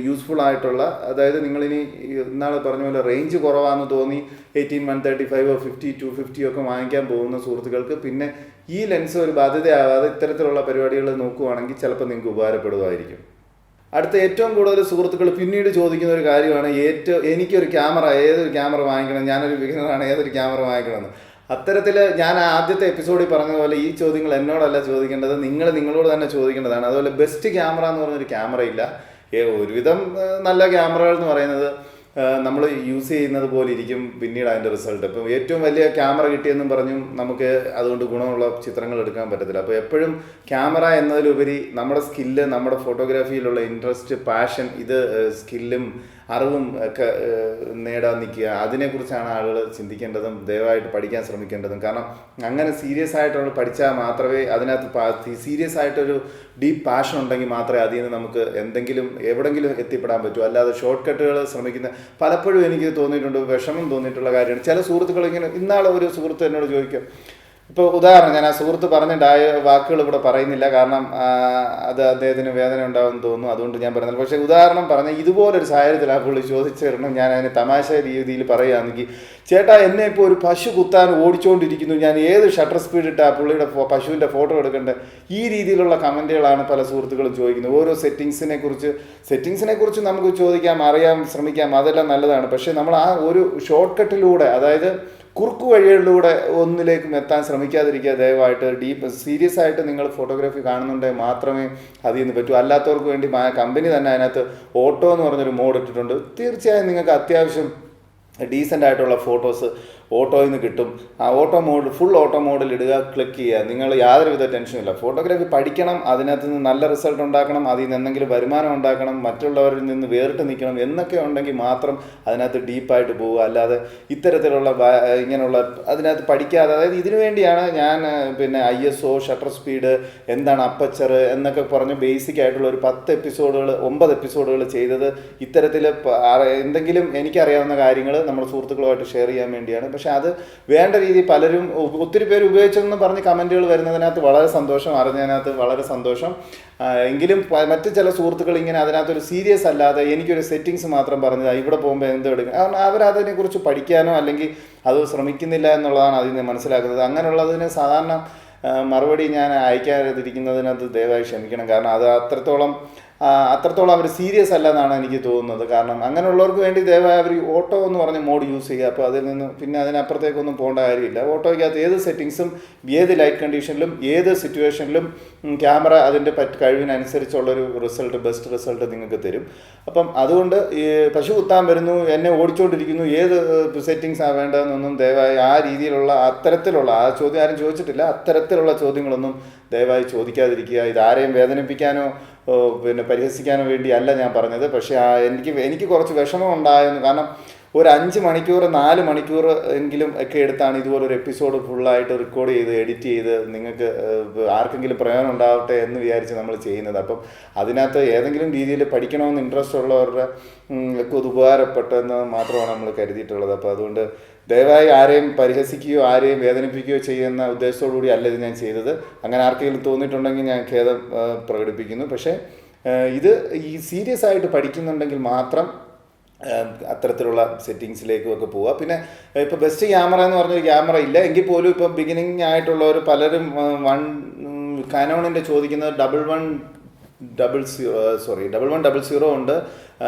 യൂസ്ഫുൾ ആയിട്ടുള്ള, അതായത് നിങ്ങളിനി ഇന്നാൾ പറഞ്ഞ പോലെ റേഞ്ച് കുറവാണെന്ന് തോന്നി 18135 50 250 ഒക്കെ വാങ്ങിക്കാൻ പോകുന്ന സുഹൃത്തുക്കൾക്ക് പിന്നെ ഈ ലെൻസ് ഒരു ബാധ്യതയാവാതെ ഇത്തരത്തിലുള്ള പരിപാടികൾ നോക്കുവാണെങ്കിൽ ചിലപ്പോൾ നിങ്ങൾക്ക് ഉപകാരപ്പെടുമായിരിക്കും. അടുത്ത ഏറ്റവും കൂടുതൽ സുഹൃത്തുക്കൾ പിന്നീട് ചോദിക്കുന്ന ഒരു കാര്യമാണ്, ഏതൊരു ക്യാമറ വാങ്ങിക്കണം, ഞാനൊരു ബിഗിനറാണ്, ഏതൊരു ക്യാമറ വാങ്ങിക്കണമെന്ന്. അത്തരത്തിൽ ഞാൻ ആദ്യത്തെ എപ്പിസോഡിൽ പറഞ്ഞതുപോലെ ഈ ചോദ്യങ്ങൾ എന്നോടല്ല ചോദിക്കേണ്ടത്, നിങ്ങളോട് തന്നെ ചോദിക്കേണ്ടതാണ്. അതുപോലെ ബെസ്റ്റ് ക്യാമറ എന്ന് പറഞ്ഞൊരു ക്യാമറയില്ല. ഒരുവിധം നല്ല ക്യാമറകൾ എന്ന് പറയുന്നത് നമ്മൾ യൂസ് ചെയ്യുന്നത് പോലെ ഇരിക്കും പിന്നീട് അതിൻ്റെ റിസൾട്ട്. ഇപ്പം ഏറ്റവും വലിയ ക്യാമറ കിട്ടിയെന്നും പറഞ്ഞും നമുക്ക് അതുകൊണ്ട് ഗുണമുള്ള ചിത്രങ്ങൾ എടുക്കാൻ പറ്റത്തില്ല. അപ്പോൾ എപ്പോഴും ക്യാമറ എന്നതിലുപരി നമ്മുടെ സ്കില്ല്, നമ്മുടെ ഫോട്ടോഗ്രാഫിയിലുള്ള ഇൻട്രസ്റ്റ്, പാഷൻ, ഇത് സ്കില്ലും അറിവും ഒക്കെ നേടാൻ നിൽക്കുക, അതിനെക്കുറിച്ചാണ് ആളുകൾ ചിന്തിക്കേണ്ടതും ദയവായിട്ട് പഠിക്കാൻ ശ്രമിക്കേണ്ടതും. കാരണം അങ്ങനെ സീരിയസ് ആയിട്ടുള്ള പഠിച്ചാൽ മാത്രമേ അതിനകത്ത് സീരിയസ് ആയിട്ടൊരു ഡീപ്പ് പാഷൻ ഉണ്ടെങ്കിൽ മാത്രമേ അതിൽ നിന്ന് നമുക്ക് എവിടെങ്കിലും എത്തിപ്പെടാൻ പറ്റൂ. അല്ലാതെ ഷോർട്ട് കട്ടുകൾ ശ്രമിക്കുന്ന പലപ്പോഴും എനിക്ക് തോന്നിയിട്ടുണ്ട്, വിഷമം തോന്നിയിട്ടുള്ള കാര്യമാണ്. ചില സുഹൃത്തുക്കൾ ഇങ്ങനെ, ഇന്നാളെ ഒരു സുഹൃത്ത് എന്നോട് ചോദിക്കും, ഇപ്പോൾ ഉദാഹരണം ഞാൻ ആ സുഹൃത്ത് പറഞ്ഞിട്ടായ വാക്കുകൾ ഇവിടെ പറയുന്നില്ല, കാരണം അത് അദ്ദേഹത്തിന് വേദന ഉണ്ടാകുമെന്ന് തോന്നുന്നു, അതുകൊണ്ട് ഞാൻ പറയുന്നില്ല. പക്ഷേ ഉദാഹരണം പറഞ്ഞാൽ ഇതുപോലൊരു സാഹചര്യത്തിൽ ആ പുള്ളി ചോദിച്ചിരണം, ഞാൻ അതിന് തമാശ രീതിയിൽ പറയുകയാണെങ്കിൽ, ചേട്ടാ എന്നെ ഇപ്പോൾ ഒരു പശു കുത്താൻ ഓടിച്ചുകൊണ്ടിരിക്കുന്നു, ഞാൻ ഏത് ഷട്ടർ സ്പീഡ് ഇട്ട് ആ പുള്ളിയുടെ പശുവിൻ്റെ ഫോട്ടോ എടുക്കേണ്ടത്? ഈ രീതിയിലുള്ള കമൻറ്റുകളാണ് പല സുഹൃത്തുക്കളും ചോദിക്കുന്നത്. ഓരോ സെറ്റിങ്സിനെ കുറിച്ച് നമുക്ക് ചോദിക്കാം, അറിയാം, ശ്രമിക്കാം, അതെല്ലാം നല്ലതാണ്. പക്ഷേ നമ്മൾ ആ ഒരു ഷോർട്ട് കട്ടിലൂടെ, അതായത് കുറുക്കു വഴികളിലൂടെ ഒന്നിലേക്കും എത്താൻ ശ്രമിക്കാതിരിക്കുക. ദയവായിട്ട് സീരിയസ് ആയിട്ട് നിങ്ങൾ ഫോട്ടോഗ്രാഫി കാണുന്നുണ്ടെങ്കിൽ മാത്രമേ അതിൽ നിന്ന് പറ്റൂ. അല്ലാത്തവർക്ക് വേണ്ടി കമ്പനി തന്നെ അതിനകത്ത് ഓട്ടോ എന്ന് പറഞ്ഞൊരു മോഡ് ഇട്ടിട്ടുണ്ട്. തീർച്ചയായും നിങ്ങൾക്ക് അത്യാവശ്യം ഡീസൻ്റ് ആയിട്ടുള്ള ഫോട്ടോസ് ഓട്ടോയിൽ നിന്ന് കിട്ടും. ആ ഓട്ടോ മോഡ്, ഫുൾ ഓട്ടോ മോഡിൽ ഇടുക, ക്ലിക്ക് ചെയ്യുക. നിങ്ങൾ യാതൊരുവിധ ടെൻഷനും ഇല്ല. ഫോട്ടോഗ്രാഫി പഠിക്കണം, അതിനകത്ത് നിന്ന് നല്ല റിസൾട്ട് ഉണ്ടാക്കണം, അതിൽ നിന്ന് എന്തെങ്കിലും വരുമാനം ഉണ്ടാക്കണം, മറ്റുള്ളവരിൽ നിന്ന് വേറിട്ട് നിൽക്കണം എന്നൊക്കെ ഉണ്ടെങ്കിൽ മാത്രം അതിനകത്ത് ഡീപ്പായിട്ട് പോവുക. അല്ലാതെ ഇത്തരത്തിലുള്ള ഇങ്ങനെയുള്ള അതിനകത്ത് പഠിക്കാതെ, അതായത് ഇതിനു വേണ്ടിയാണ് ഞാൻ ISO, ഷട്ടർ സ്പീഡ്, എന്താണ് അപ്പച്ചർ എന്നൊക്കെ പറഞ്ഞ് ബേസിക് ആയിട്ടുള്ള ഒരു 9 എപ്പിസോഡുകൾ ചെയ്തത്. ഇത്തരത്തിൽ എന്തെങ്കിലും എനിക്കറിയാവുന്ന കാര്യങ്ങൾ നമ്മുടെ സുഹൃത്തുക്കളുമായിട്ട് ഷെയർ ചെയ്യാൻ വേണ്ടിയാണ്. പക്ഷെ അത് വേണ്ട രീതി പലരും ഒത്തിരി പേര് ഉപയോഗിച്ചെന്ന് പറഞ്ഞ് കമൻറ്റുകൾ വരുന്നതിനകത്ത് വളരെ സന്തോഷം, അറിഞ്ഞതിനകത്ത് വളരെ സന്തോഷം. എങ്കിലും മറ്റ് ചില സുഹൃത്തുക്കൾ ഇങ്ങനെ അതിനകത്തൊരു സീരിയസ് അല്ലാതെ എനിക്കൊരു സെറ്റിങ്സ് മാത്രം പറഞ്ഞത് ഇവിടെ പോകുമ്പോൾ എന്തെടുക്കും, കാരണം അവരതിനെക്കുറിച്ച് പഠിക്കാനോ അല്ലെങ്കിൽ അത് ശ്രമിക്കുന്നില്ല എന്നുള്ളതാണ് അതിൽ നിന്ന് മനസ്സിലാക്കുന്നത്. അങ്ങനെയുള്ളതിന് സാധാരണ മറുപടി ഞാൻ അയക്കാതിരിക്കുന്നതിനകത്ത് ദയവായി ക്ഷമിക്കണം. കാരണം അത് അത്രത്തോളം അവർ സീരിയസ് അല്ല എന്നാണ് എനിക്ക് തോന്നുന്നത്. കാരണം അങ്ങനെയുള്ളവർക്ക് വേണ്ടി ദയവായി അവർ ഓട്ടോ എന്ന് പറഞ്ഞ മോഡ് യൂസ് ചെയ്യുക. അപ്പോൾ അതിൽ നിന്ന് പിന്നെ അതിനപ്പുറത്തേക്കൊന്നും പോകേണ്ട കാര്യമില്ല. ഓട്ടോയ്ക്കകത്ത് ഏത് സെറ്റിങ്സും ഏത് ലൈറ്റ് കണ്ടീഷനിലും ഏത് സിറ്റുവേഷനിലും ക്യാമറ അതിൻ്റെ കഴിവിനനുസരിച്ചുള്ളൊരു ബെസ്റ്റ് റിസൾട്ട് നിങ്ങൾക്ക് തരും. അപ്പം അതുകൊണ്ട് ഈ പശു കുത്താൻ വരുന്നു, എന്നെ ഓടിച്ചുകൊണ്ടിരിക്കുന്നു, ഏത് സെറ്റിങ്സാണ് വേണ്ടതെന്നൊന്നും ദയവായി ആ രീതിയിലുള്ള അത്തരത്തിലുള്ള ആ ചോദ്യം ആരും ചോദിച്ചിട്ടില്ല. അത്തരത്തിലുള്ള ചോദ്യങ്ങളൊന്നും ദയവായി ചോദിക്കാതിരിക്കുക. ഇതാരെയും വേദനിപ്പിക്കാനോ പരിഹസിക്കാനോ വേണ്ടിയല്ല ഞാൻ പറഞ്ഞത്. പക്ഷേ എനിക്ക് കുറച്ച് വിഷമം ഉണ്ടായിരുന്നു. കാരണം ഒരു 5 മണിക്കൂർ 4 മണിക്കൂർ എങ്കിലും ഒക്കെ എടുത്താണ് ഇതുപോലൊരു എപ്പിസോഡ് ഫുള്ളായിട്ട് റെക്കോർഡ് ചെയ്ത് എഡിറ്റ് ചെയ്ത് നിങ്ങൾക്ക് ആർക്കെങ്കിലും പ്രയോജനം ഉണ്ടാവട്ടെ എന്ന് വിചാരിച്ച് നമ്മൾ ചെയ്യുന്നത്. അപ്പം അതിനകത്ത് ഏതെങ്കിലും രീതിയിൽ പഠിക്കണമെന്ന് ഇൻട്രസ്റ്റ് ഉള്ളവരുടെ ഒക്കെ അത് ഉപകാരപ്പെട്ടെന്ന് മാത്രമാണ് നമ്മൾ കരുതിയിട്ടുള്ളത്. അപ്പോൾ അതുകൊണ്ട് ദയവായി ആരെയും പരിഹസിക്കുകയോ ആരെയും വേദനിപ്പിക്കുകയോ ചെയ്യുന്ന ഉദ്ദേശത്തോടു കൂടി അല്ല ഇത് ഞാൻ ചെയ്തത്. അങ്ങനെ ആർക്കെങ്കിലും തോന്നിയിട്ടുണ്ടെങ്കിൽ ഞാൻ ഖേദം പ്രകടിപ്പിക്കുന്നു. പക്ഷേ ഇത് ഈ സീരിയസ് ആയിട്ട് പഠിക്കുന്നുണ്ടെങ്കിൽ മാത്രം അത്തരത്തിലുള്ള സെറ്റിങ്സിലേക്കും ഒക്കെ പോവുക. പിന്നെ ഇപ്പോൾ ബെസ്റ്റ് ക്യാമറ എന്ന് പറഞ്ഞൊരു ക്യാമറ ഇല്ല എങ്കിൽ പോലും ഇപ്പം ബിഗിനിങ് ആയിട്ടുള്ളവർ പലരും കാനോണിൻ്റെ ചോദിക്കുന്നത് 1100 ഉണ്ട്,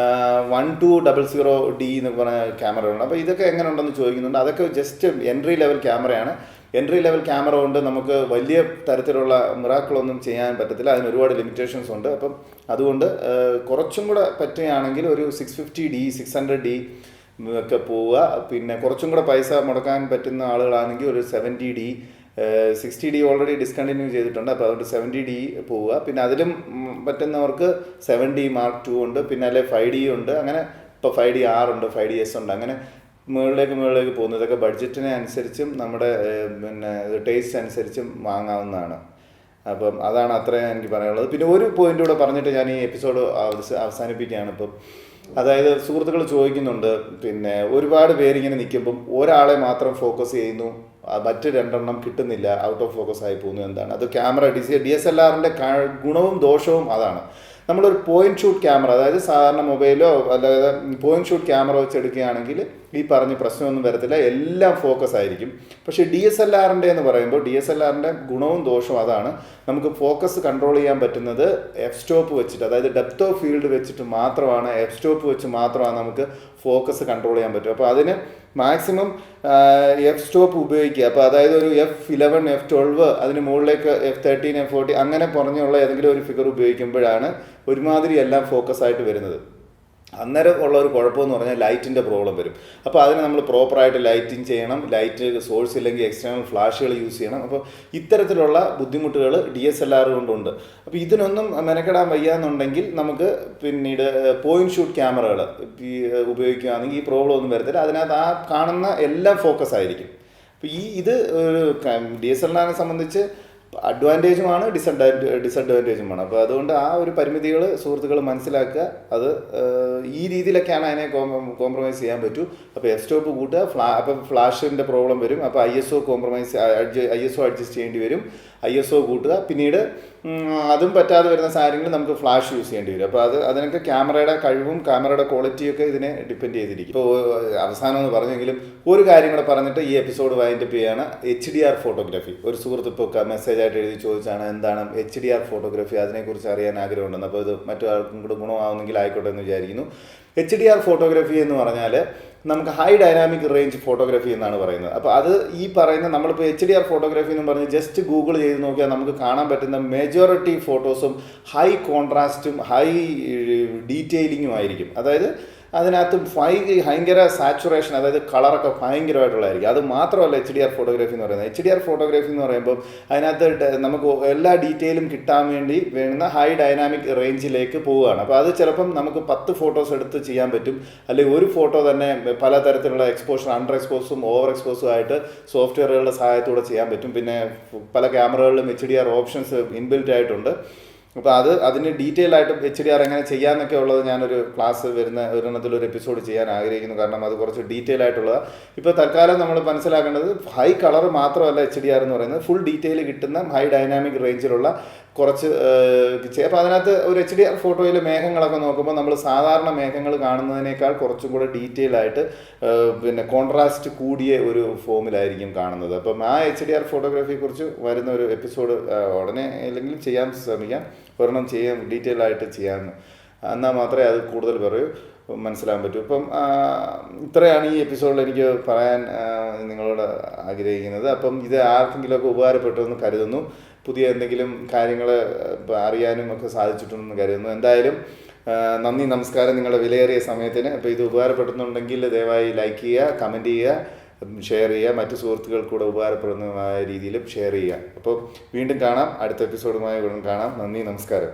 1200D എന്ന് പറഞ്ഞ ക്യാമറകളുണ്ട്. അപ്പോൾ ഇതൊക്കെ എങ്ങനെ ഉണ്ടെന്ന് ചോദിക്കുന്നുണ്ട്. അതൊക്കെ ജസ്റ്റ് എൻട്രി ലെവൽ ക്യാമറയാണ്. എൻട്രി ലെവൽ ക്യാമറ കൊണ്ട് നമുക്ക് വലിയ തരത്തിലുള്ള മിറാക്കിളൊന്നും ചെയ്യാൻ പറ്റത്തില്ല. അതിന് ഒരുപാട് ലിമിറ്റേഷൻസ് ഉണ്ട്. അപ്പം അതുകൊണ്ട് കുറച്ചും കൂടെ പറ്റുകയാണെങ്കിൽ ഒരു 650D 600D ഒക്കെ പോവുക. പിന്നെ കുറച്ചും കൂടെ പൈസ മുടക്കാൻ പറ്റുന്ന ആളുകളാണെങ്കിൽ ഒരു 70D 60D ഓൾറെഡി ഡിസ്കണ്ടിന്യൂ ചെയ്തിട്ടുണ്ട്. അപ്പോൾ അതുകൊണ്ട് 70D പോവുക. പിന്നെ അതിലും പറ്റുന്നവർക്ക് 7D Mark II ഉണ്ട്, പിന്നെ അല്ലെ 5D ഉണ്ട്. അങ്ങനെ ഇപ്പോൾ 5DR ഉണ്ട്, 5DS ഉണ്ട്. അങ്ങനെ മുകളിലേക്ക് പോകുന്നു. ഇതൊക്കെ ബഡ്ജറ്റിനെ അനുസരിച്ചും നമ്മുടെ ടേസ്റ്റ് അനുസരിച്ചും വാങ്ങാവുന്നതാണ്. അപ്പം അതാണ് അത്രയും എനിക്ക് പറയാനുള്ളത്. പിന്നെ ഒരു പോയിന്റ് കൂടെ പറഞ്ഞിട്ട് ഞാൻ ഈ എപ്പിസോഡ് അവസാനിപ്പിക്കുകയാണ്. ഇപ്പം അതായത് സുഹൃത്തുക്കൾ ചോദിക്കുന്നുണ്ട്, പിന്നെ ഒരുപാട് പേരിങ്ങനെ നിൽക്കുമ്പം ഒരാളെ മാത്രം ഫോക്കസ് ചെയ്യുന്നു, മറ്റ് 2 എണ്ണം കിട്ടുന്നില്ല, ഔട്ട് ഓഫ് ഫോക്കസ് ആയി പോകുന്നു. എന്താണ് അത്? ക്യാമറ DSLRൻ്റെ ഗുണവും ദോഷവും അതാണ്. നമ്മളൊരു പോയിന്റ് ഷൂട്ട് ക്യാമറ, അതായത് സാധാരണ മൊബൈലോ അല്ലാതെ പോയിന്റ് ഷൂട്ട് ക്യാമറ വെച്ചെടുക്കുകയാണെങ്കിൽ ഈ പറഞ്ഞ പ്രശ്നമൊന്നും വരത്തില്ല, എല്ലാം ഫോക്കസ് ആയിരിക്കും. പക്ഷേ DSLRൻ്റെ എന്ന് പറയുമ്പോൾ DSLRൻ്റെ ഗുണവും ദോഷവും അതാണ്. നമുക്ക് ഫോക്കസ് കൺട്രോൾ ചെയ്യാൻ പറ്റുന്നത് എഫ് സ്റ്റോപ്പ് വെച്ചിട്ട്, അതായത് ഡെപ്ത് ഓഫ് ഫീൽഡ് വെച്ചിട്ട് മാത്രമാണ്, എഫ് സ്റ്റോപ്പ് വെച്ച് മാത്രമാണ് നമുക്ക് ഫോക്കസ് കൺട്രോൾ ചെയ്യാൻ പറ്റും. അപ്പോൾ അതിന് മാക്സിമം എഫ് സ്റ്റോപ്പ് ഉപയോഗിക്കുക. അപ്പോൾ അതായത് ഒരു F11 F12 അതിന് മുകളിലേക്ക് F13 F14 അങ്ങനെ പറഞ്ഞുള്ള ഏതെങ്കിലും ഒരു ഫിഗർ ഉപയോഗിക്കുമ്പോഴാണ് ഒരുമാതിരി എല്ലാം ഫോക്കസ് ആയിട്ട് വരുന്നത്. അന്നേരം ഉള്ള ഒരു കുഴപ്പമെന്ന് പറഞ്ഞാൽ ലൈറ്റിൻ്റെ പ്രോബ്ലം വരും. അപ്പോൾ അതിന് നമ്മൾ പ്രോപ്പറായിട്ട് ലൈറ്റിങ് ചെയ്യണം. ലൈറ്റ് സോഴ്സ് ഇല്ലെങ്കിൽ എക്സ്റ്റേണൽ ഫ്ലാഷുകൾ യൂസ് ചെയ്യണം. അപ്പോൾ ഇത്തരത്തിലുള്ള ബുദ്ധിമുട്ടുകൾ DSLR കൊണ്ടുണ്ട്. അപ്പോൾ ഇതിനൊന്നും മെനക്കെടാൻ വയ്യാന്നുണ്ടെങ്കിൽ നമുക്ക് പിന്നീട് പോയിന്റ് ഷൂട്ട് ക്യാമറകൾ ഉപയോഗിക്കുകയാണെങ്കിൽ ഈ പ്രോബ്ലം ഒന്നും വരത്തില്ല. അതിനകത്ത് ആ കാണുന്ന എല്ലാം ഫോക്കസ് ആയിരിക്കും. അപ്പോൾ ഇത് ഒരു DSLRനെ സംബന്ധിച്ച് അഡ്വാൻറ്റേജുമാണ്, ഡിസഡ്വാൻറ്റേജുമാണ്. അപ്പോൾ അതുകൊണ്ട് ആ ഒരു പരിമിതികൾ സുഹൃത്തുക്കൾ മനസ്സിലാക്കുക. അത് ഈ രീതിയിലൊക്കെയാണ് അതിനെ കോംപ്രമൈസ് ചെയ്യാൻ പറ്റൂ. അപ്പോൾ എഫ് സ്റ്റോപ്പ് കൂട്ടുക. അപ്പോൾ ഫ്ലാഷിൻ്റെ പ്രോബ്ലം വരും. അപ്പോൾ ISO അഡ്ജസ്റ്റ് ചെയ്യേണ്ടി വരും. ISO കൂട്ടുക. പിന്നീട് അതും പറ്റാതെ വരുന്ന സാഹചര്യങ്ങളിൽ നമുക്ക് ഫ്ലാഷ് യൂസ് ചെയ്യേണ്ടി വരും. അപ്പോൾ അതിനൊക്കെ ക്യാമറയുടെ കഴിവും ക്യാമറയുടെ ക്വാളിറ്റിയൊക്കെ ഇതിനെ ഡിപ്പെൻഡ് ചെയ്തിരിക്കും. ഇപ്പോൾ അവസാനം എന്ന് പറഞ്ഞെങ്കിലും ഒരു കാര്യം കൂടെ പറഞ്ഞിട്ട് ഈ എപ്പിസോഡ് വൈൻഡപ്പ് ചെയ്യാണ്. HDR photography. ഒരു സുഹൃത്ത് ഇപ്പോൾ മെസ്സേജായിട്ട് എഴുതി ചോദിച്ചാണ് എന്താണ് HDR ഫോട്ടോഗ്രാഫി, അതിനെക്കുറിച്ച് അറിയാൻ ആഗ്രഹമുണ്ടെന്ന്. അപ്പോൾ ഇത് മറ്റു ആൾക്കും കൂടെ ഗുണമാവുന്നെങ്കിൽ ആയിക്കോട്ടെ എന്ന് വിചാരിക്കുന്നു. HDR ഫോട്ടോഗ്രാഫി എന്ന് പറഞ്ഞാൽ നമുക്ക് ഹൈ ഡൈനാമിക് റേഞ്ച് ഫോട്ടോഗ്രാഫി എന്നാണ് പറയുന്നത്. അപ്പോൾ അത് ഈ പറയുന്ന നമ്മളിപ്പോൾ HDR ഫോട്ടോഗ്രാഫി എന്ന് പറഞ്ഞ് ജസ്റ്റ് ഗൂഗിൾ ചെയ്ത് നോക്കിയാൽ നമുക്ക് കാണാൻ പറ്റുന്ന മെജോറിറ്റി ഫോട്ടോസും ഹൈ കോൺട്രാസ്റ്റും ഹൈ ഡീറ്റെയിലിങ്ങും ആയിരിക്കും. അതായത് അതിനകത്ത് ഭയങ്കര സാച്ചുറേഷൻ, അതായത് കളറൊക്കെ ഭയങ്കരമായിട്ടുള്ളതായിരിക്കും. അത് മാത്രമല്ല HDR ഫോട്ടോഗ്രാഫി എന്ന് പറയുന്നത്. HDR ഫോട്ടോഗ്രാഫി എന്ന് പറയുമ്പോൾ അതിനകത്ത് നമുക്ക് എല്ലാ ഡീറ്റെയിലും കിട്ടാൻ വേണ്ടി വേണ്ടുന്ന ഹൈ ഡൈനാമിക് റേഞ്ചിലേക്ക് പോവുകയാണ്. അപ്പോൾ അത് ചിലപ്പം നമുക്ക് 10 ഫോട്ടോസ് എടുത്ത് ചെയ്യാൻ പറ്റും, അല്ലെങ്കിൽ ഒരു ഫോട്ടോ തന്നെ പലതരത്തിലുള്ള എക്സ്പോഷർ, അണ്ടർ എക്സ്പോസും ഓവർ എക്സ്പോസും ആയിട്ട് സോഫ്റ്റ്വെയറുകളുടെ സഹായത്തോടെ ചെയ്യാൻ പറ്റും. പിന്നെ പല ക്യാമറകളിലും HDR ഓപ്ഷൻസ് ഇൻബിൽറ്റ് ആയിട്ടുണ്ട്. അപ്പോൾ അതിന് ഡീറ്റെയിൽ ആയിട്ട് HDR എങ്ങനെ ചെയ്യാമെന്നൊക്കെ ഉള്ളത് ഞാനൊരു ക്ലാസ് ഒരെണ്ണത്തിലൊരു എപ്പിസോഡ് ചെയ്യാൻ ആഗ്രഹിക്കുന്നു. കാരണം അത് കുറച്ച് ഡീറ്റെയിൽ ആയിട്ടുള്ളതാണ്. ഇപ്പോൾ തൽക്കാലം നമ്മൾ മനസ്സിലാക്കേണ്ടത് ഹൈ കളർ മാത്രമല്ല HDR എന്ന് പറയുന്നത്, ഫുൾ ഡീറ്റെയിൽ കിട്ടുന്ന ഹൈ ഡൈനാമിക് റേഞ്ചിലുള്ള കുറച്ച് അപ്പോൾ അതിനകത്ത് ഒരു HDR ഫോട്ടോയിൽ മേഘങ്ങളൊക്കെ നോക്കുമ്പോൾ നമ്മൾ സാധാരണ മേഘങ്ങൾ കാണുന്നതിനേക്കാൾ കുറച്ചും കൂടെ ഡീറ്റെയിൽ ആയിട്ട് പിന്നെ കോൺട്രാസ്റ്റ് കൂടിയ ഒരു ഫോമിലായിരിക്കും കാണുന്നത്. അപ്പം ആ HDR ഫോട്ടോഗ്രാഫിയെക്കുറിച്ച് വരുന്ന ഒരു എപ്പിസോഡ് ഉടനെ അല്ലെങ്കിൽ ചെയ്യാൻ ശ്രമിക്കാം. ഒരെണ്ണം ചെയ്യാൻ ഡീറ്റെയിൽ ആയിട്ട് ചെയ്യാമെന്ന്, എന്നാൽ മാത്രമേ അത് കൂടുതൽ മനസ്സിലാൻ പറ്റൂ. ഇപ്പം ഇത്രയാണ് ഈ എപ്പിസോഡിൽ എനിക്ക് പറയാൻ നിങ്ങളോട് ആഗ്രഹിക്കുന്നത്. അപ്പം ഇത് ആർക്കെങ്കിലുമൊക്കെ ഉപകാരപ്പെട്ടു എന്ന് കരുതുന്നു. പുതിയ എന്തെങ്കിലും കാര്യങ്ങൾ അറിയാനും ഒക്കെ സാധിച്ചിട്ടുണ്ടെന്ന് കരുതുന്നു. എന്തായാലും നന്ദി, നമസ്കാരം നിങ്ങളുടെ വിലയേറിയ സമയത്തിന്. അപ്പോൾ ഇത് ഉപകാരപ്പെടുന്നുണ്ടെങ്കിൽ ദയവായി ലൈക്ക് ചെയ്യുക, കമൻറ്റ് ചെയ്യുക, ഷെയർ ചെയ്യുക, മറ്റു സുഹൃത്തുക്കൾക്ക് കൂടെ ഉപകാരപ്പെടുന്നതായ രീതിയിലും ഷെയർ ചെയ്യുക. അപ്പോൾ വീണ്ടും കാണാം, അടുത്ത എപ്പിസോഡുമായി ഉടൻ കാണാം. നന്ദി, നമസ്കാരം.